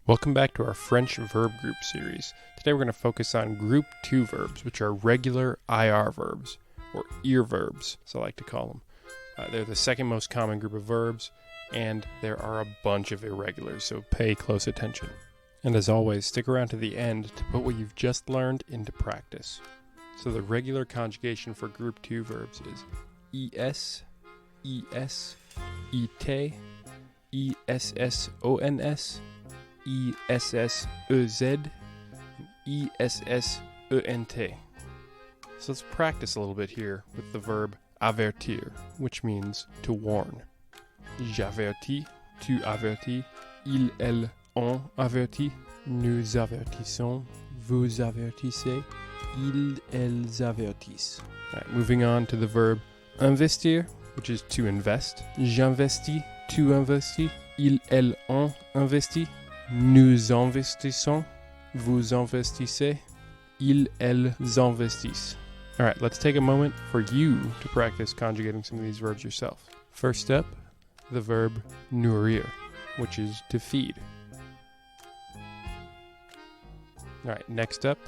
Welcome back to our French verb group series. Today we're going to focus on Group 2 verbs, which are regular IR verbs, or ear verbs, as I like to call them. They're the second most common group of verbs, and there are a bunch of irregulars, so pay close attention. And as always, stick around to the end to put what you've just learned into practice. So the regular conjugation for Group 2 verbs is es, es, it, ess, ess, and essent. So let's practice a little bit here with the verb avertir, which means to warn. J'avertis, tu avertis, ils, elles, ont averti, nous avertissons, vous avertissez, ils, elles avertissent. All right, moving on to the verb investir, which is to invest. J'investis, tu investis, ils, elles, ont investi, nous investissons, vous investissez, ils, elles investissent. All right, let's take a moment for you to practice conjugating some of these verbs yourself. First up, the verb nourrir, which is to feed. All right, next up,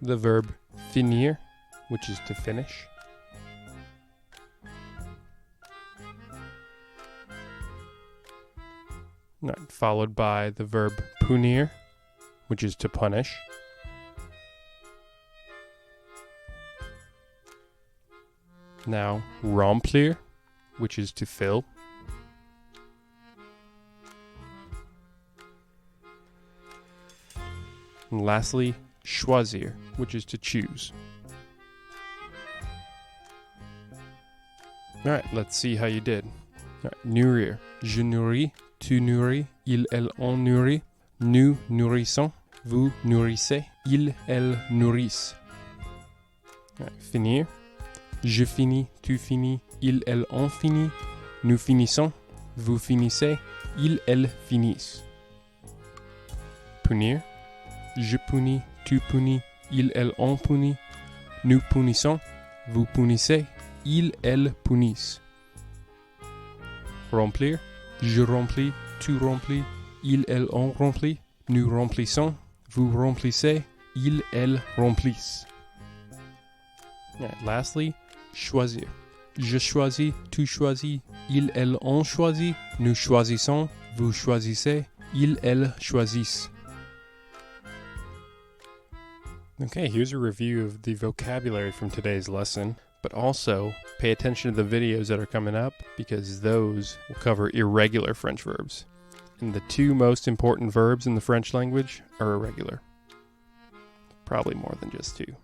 the verb finir, which is to finish. All right, followed by the verb punir, which is to punish. Now, remplir, which is to fill. And lastly, choisir, which is to choose. All right, let's see how you did. All right, nourrir. Je nourris, tu nourris, ils, elles, ont nourri, nous nourrissons, vous nourrissez, ils, elles nourrissent. All right, finir. Je finis, tu finis, ils, elles, ont fini, nous finissons, vous finissez, ils, elles finissent. Punir. Je punis, tu punis, ils, elles, ont puni, nous punissons, vous punissez, ils, elles punissent. Remplir. Je remplis, tu remplis, ils, elles, ont rempli, nous remplissons, vous remplissez, ils, elles remplissent. Right, lastly, choisir. Je choisis, tu choisis, ils, elles, ont choisi, nous choisissons, vous choisissez, ils, elles choisissent. Okay, here's a review of the vocabulary from today's lesson, but also pay attention to the videos that are coming up because those will cover irregular French verbs. And the two most important verbs in the French language are irregular. Probably more than just two.